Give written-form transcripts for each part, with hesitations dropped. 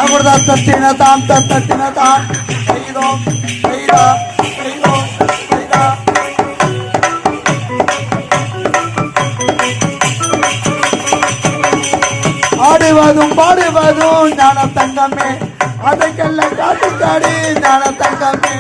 தாகுடா தட்டின தாம் தட்டின தாம் செய்தோம் செய்தா செய்தோம் செய்தா ஆடுவதும் பாடுவதும் ஞான தங்கமே அதற்கெல்லாம் காட்டுக்காடி ஞான தங்கமே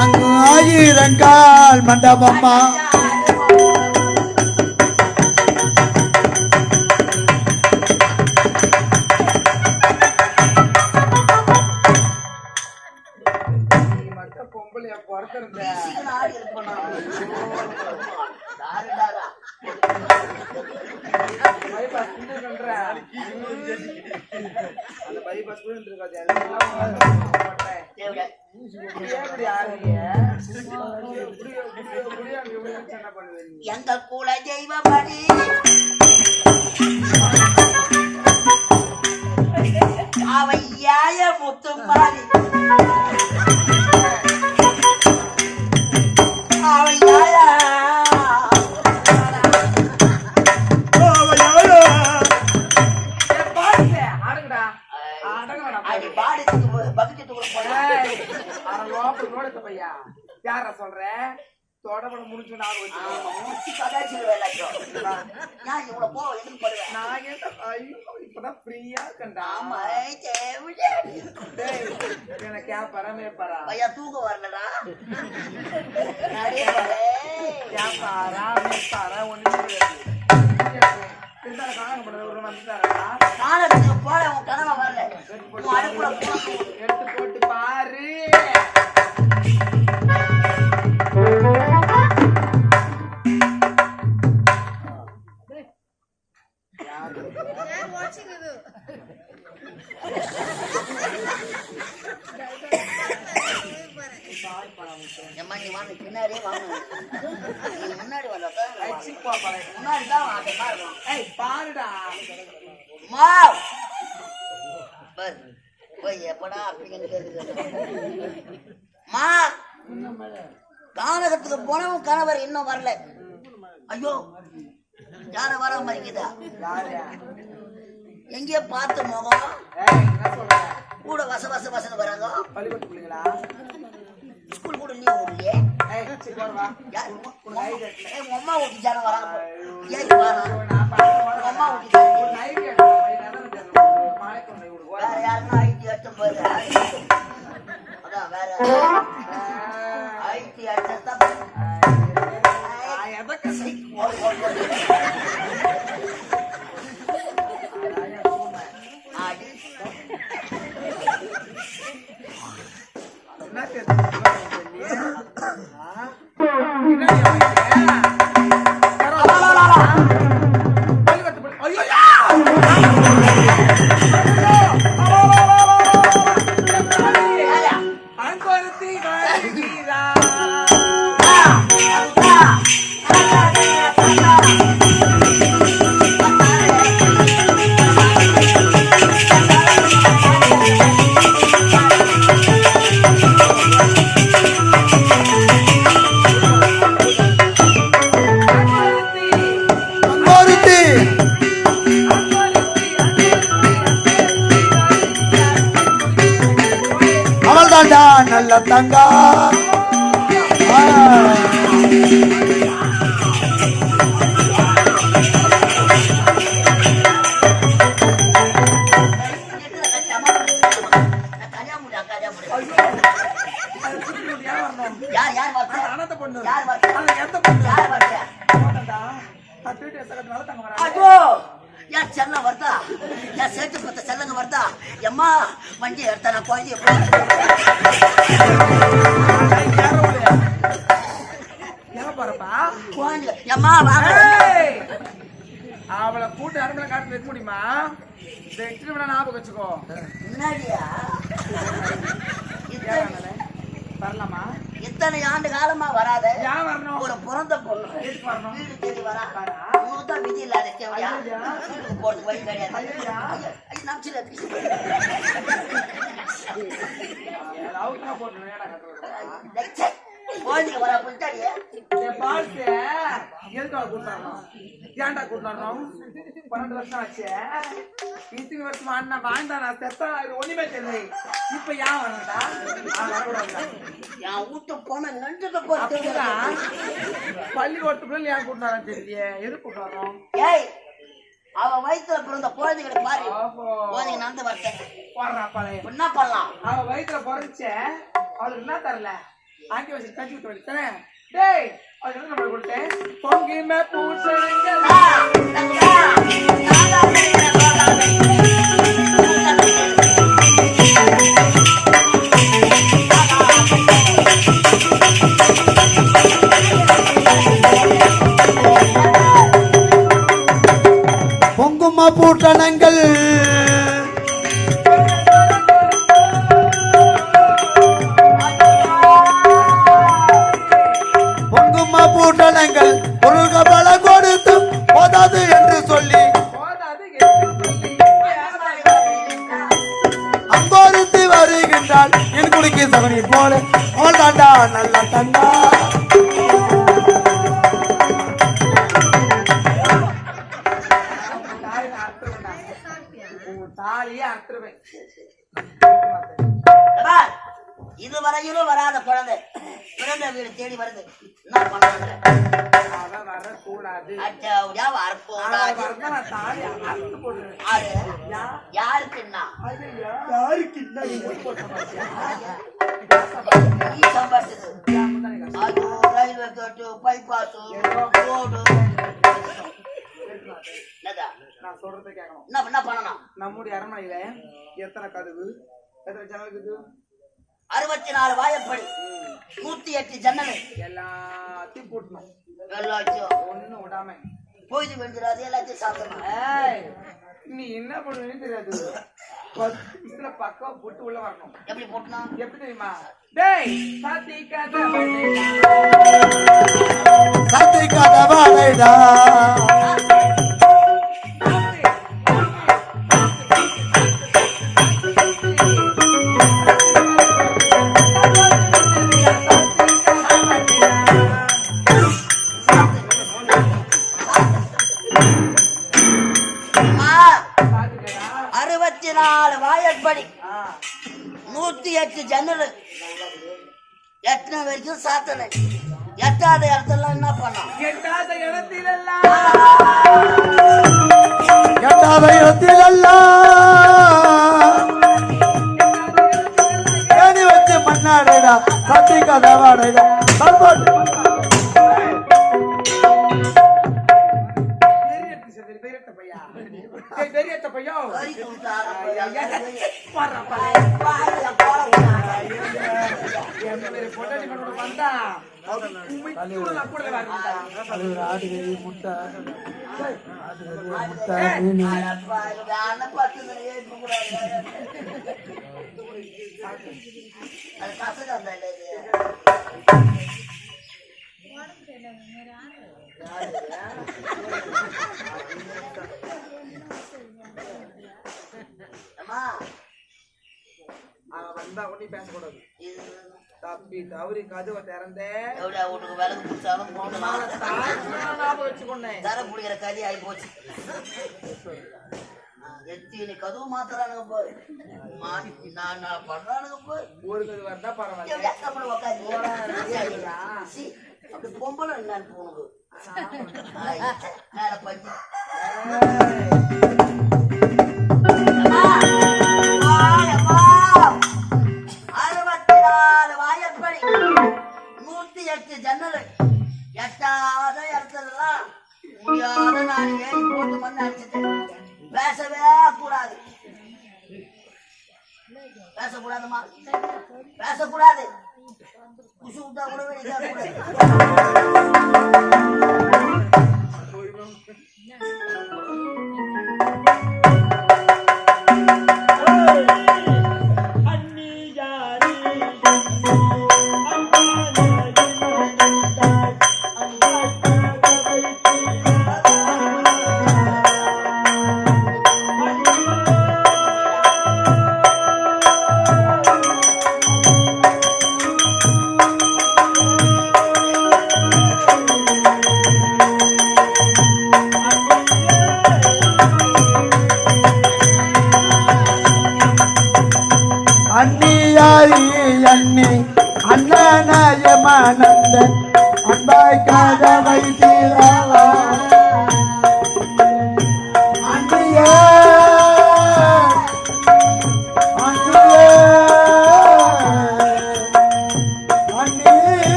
அங்கு ஆயிரங்கால் மண்டபம்மா எங்க குல தெய்வமணி அவை யாய முத்துமாரி அவை யாய யார சொல்ற தொடபட முடிச்சு நான் இப்பதான் ஃப்ரீயா இருக்கேன்டா எனக்கு பரமே பரா பையா தூக்க வரலடா காலத்துக்கு போல உன் கனவை வரல எடுத்து போட்டு பாரு பின்னாடியே வாங்க முன்னாடி முன்னாடிதான் பாருடா எப்படா அப்படின்னு மா கானகத்துக்கு போனவன் கணவர் இன்னும் வரல. ஐயோ யார வர மாதிரிக்குதா எங்கேயோ பார்த்த முகம் கூட வச வச வசன்னு வராங்க. ஸ்கூல் கூட லீவ் இல்லையே அம்மா வீட்டு ஜனம் வராங்க. ஏன் அம்மா வீட்டு வேற யாருன்னா ஐடி எடுத்து போயிரு. அதான் வேற ஐடி எடுத்தா நல்ல தங்கா செல்லம் வருதா என் சேர்த்து பத்த செல்லங்க வருதா எம்மா வண்டி எடுத்த நான் குழந்தைய அவளை கூட்டு அருமையில காட்டு வைக்க முடியுமா? ஞாபகம் வச்சுக்கோ. வரலாமா? இத்தனை ஆண்டு காலமா வராத வரணும் ஒரு பிறந்த பொண்ணு வீடு தேடி வரா தான் விதி இல்லாத கேவடியா போறது வழி கிடையாது. அவுட்னா போட்டு ஏடா கத்துறோம் டேய், சே, குழந்தைங்க வர புள்ளிட்டாடியே. என் பால்ஸ் எதுக்காக கூட்டாடுறோம் ஏன்டா கூட்டாடுறோம் 12 வருஷம் ஆச்சு இத்தனை வருஷமா அண்ணன் வாழ்ந்தானா செத்தா இது ஒண்ணுமே தெரியல இப்ப ஏன் வரண்டா என் வீட்டு போன நண்டுக்கு போட்டு பள்ளிக்கூடத்துக்குள்ள ஏன் கூட்டாரம் தெரியலையே எது கூட்டாரோம் ஏய் அவ வயித்துல பிறந்த குழந்தைகளை பாரு குழந்தைங்க நடந்து வரட்டேன் என்ன பண்ணலாம் அவ வயித்துல பிறந்துச்ச அவளுக்கு என்ன தரல ஆக்கி வச்சு கஞ்சி விட்டு வலித்தனே டேய் அது என்ன நம்ம கொடுத்தேன் பொங்கி மே பூசணிங்க பொங்குமா பூட்டணங்கள் பொங்குமா பூட்டணங்கள் முருக பல கொடுத்து போதாது என்று சொல்லி அங்கோருத்தி வருகின்றாள் என் குடிக்கு சகனி போல அவள் தாண்டா நல்ல தண்டா தாலியே அறுத்துருவேன் இதுவரையிலும் வராத குழந்தை பிறந்த வீடு தேடி வருது என்ன பண்ணாங்க வரக்கூடாது யாருக்குன்னா ரயில்வே கேட்டு பைபாஸ் ரோடு நான் சொல்றதை கேட்கணும் என்ன பண்ணணும் நம்முடைய அரண்மனையில எத்தனை கதவு எத்தனை ஜன்னல் இருக்குது 64 வாயப்படி 108 ஜன்னல் எல்லாத்தையும் போட்டணும் எல்லாத்தையும் ஒண்ணு விடாம போயிட்டு வேண்டியது எல்லாத்தையும் சாப்பிடணும் நீ என்ன பண்ணுவீன்னு தெரியாது 10 நிமிஷத்துல பக்கம் போட்டு உள்ள வரணும் எப்படி போட்டணும் எப்படி தெரியுமா டேய் சாத்தி கதை வாழைடா வாயற்படி 108 ஜன்னல் எத்தனை வரைக்கும் சாத்தனை எட்டாத இடத்துல என்ன பண்ணோம் எட்டாத இடத்திலெல்லாம் வச்சு மண்ணாடைடா சத்தி கதை வாடைடா ஆடுகறி முட்டை வந்தா ஒண்ணி பேசக்கூடாது தப்பி தவறி கதவை திறந்தேன் வீட்டுக்கு விளக்கு பிடிச்சாலும் வச்சுக்கொண்டேன் தர பிடிக்கிற கதி ஆகி போச்சு எத்தனை கதவு மாத்துறானுங்க போய் நான் பண்றானுங்க போய் ஒரு கதவு வந்தா பரவாயில்ல அப்படி பொம்பளை என்னன்னு போனது மேல பஞ்சு 64 வாயப்படி 108 ஜன்னல் எட்டாத இடத்துலலாம் முடியாத நான் ஏறி போட்டு மண்ணு அடிச்சுட்டேன் பேசவே கூடாது பேசக்கூடாதுமா பேசக்கூடாது குசு விட்டா கூட வெளியே அன்னியாரி அன்னி அண்ணனயமானந்தன் அன்பாய் கதவை தீரவா அன்னியே அன்னியே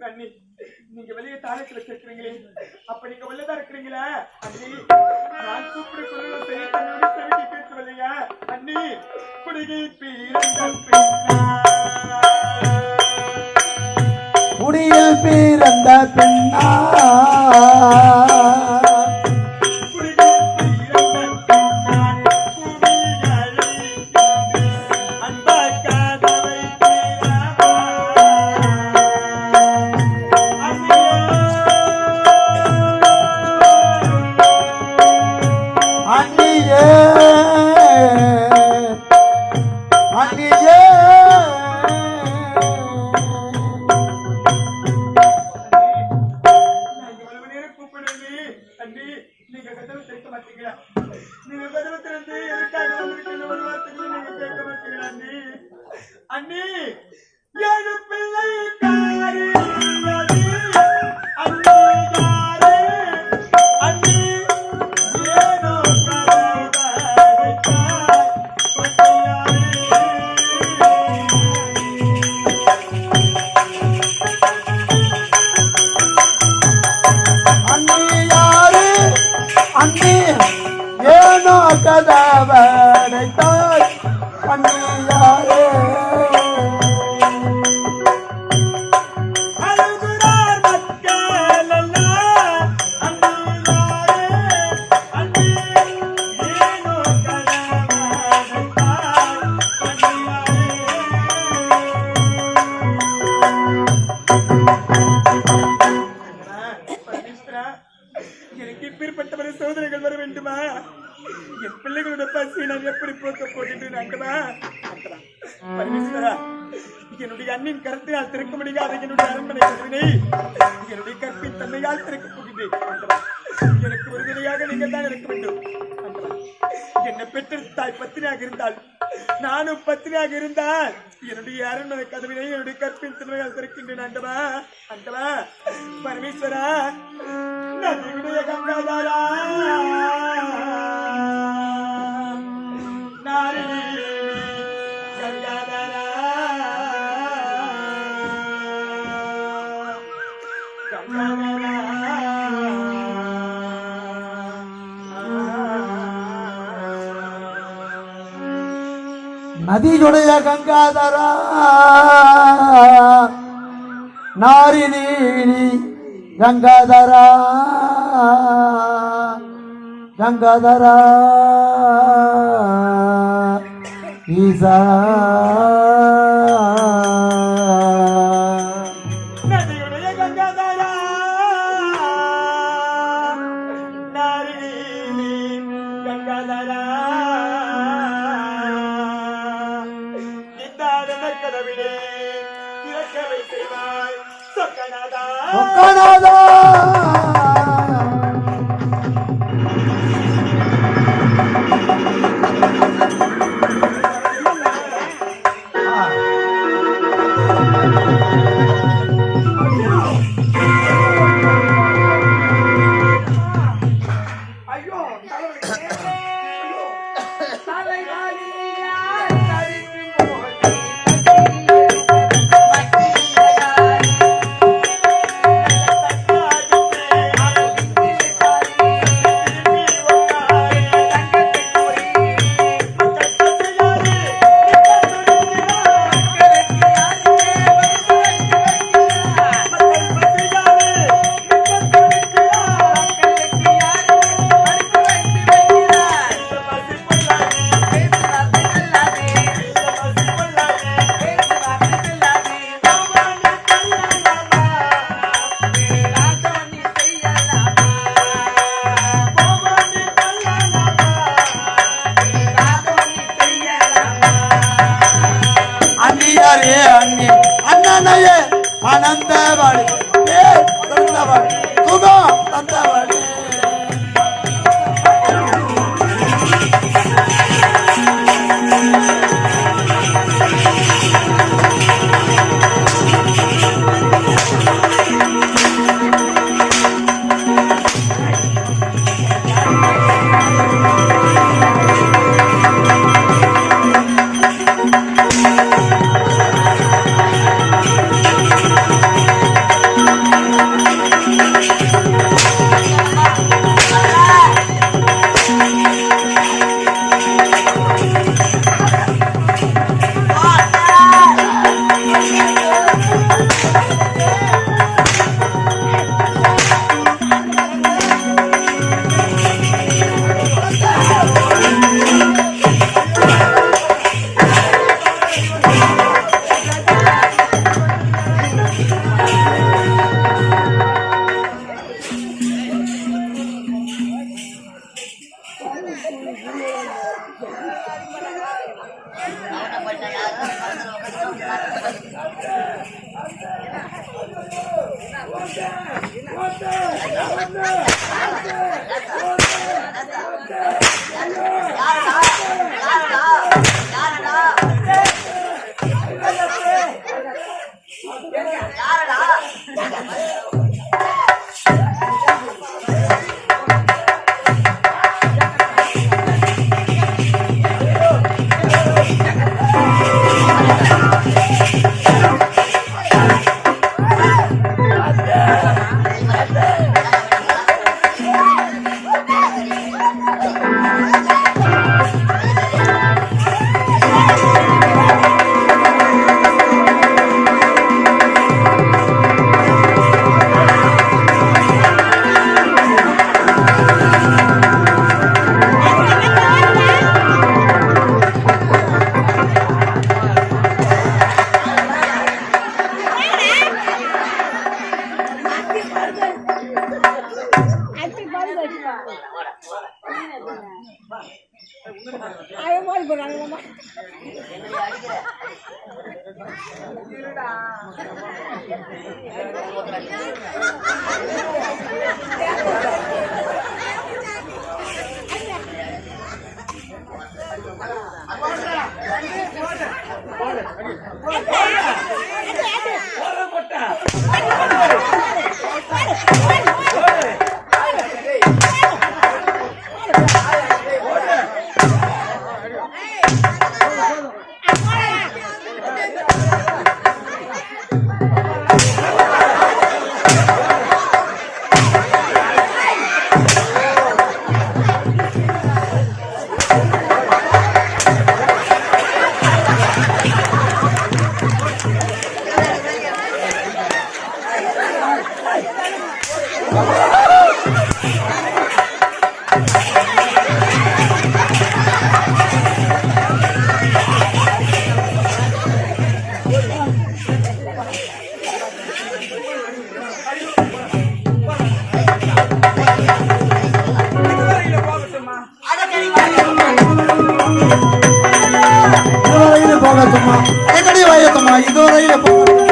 அன்னி நீங்க வெளியே தாளத்துல கேட்கிறீங்களே அப்ப நீங்க உள்ளதா இருக்கிறீங்களா அண்ணி நான் கூப்பிட கொள்ள செய்ய தன்னோட செவிக்கு கேட்கவில்லையா அண்ணி குடிகை குடியில் பிறந்த பெண்ணா கதவடைத்தாய் அன்னியாரே எனக்கு இப்பேற்பட்ட சோதனைகள் வர வேண்டுமா என் பிள்ளைகளோட பசி நான் எப்படி போக்க போகின்றேன் பரமேஸ்வரா என்னுடைய அண்ணின் கருத்தினால் திறக்க முடியாத என்னுடைய அரண்மனை கதவினை என்னுடைய கற்பின் தன்மையால் திறக்கப் போகின்றேன் எனக்கு உறுதுணையாக நீங்கள் தான் இருக்க வேண்டும் என்னை பெற்ற தாய் பத்தினியாக இருந்தால் நானும் பத்தினியாக இருந்தால் என்னுடைய அரண்மனை கதவினை என்னுடைய கற்பின் தன்மையால் திறக்கின்றேன் அண்டவா அண்டவா பரமேஸ்வரா நதியுடைய கங்காதாரா நதியுடைய கங்காதரா நாரினி கங்காதரா கங்காதரா ஈசா நதியுடைய கங்காதரா நாரினி கங்காதரா கதவிலே திறக்கவை செய்வாய் சொக்கநாதா சொக்கநாதா அனந்தவாடி தந்தவாடி சுகம் தந்தவாடி இதுவரையில போகட்டுமா எங்கடி வயசுமா இதுவரையில போகட்டும்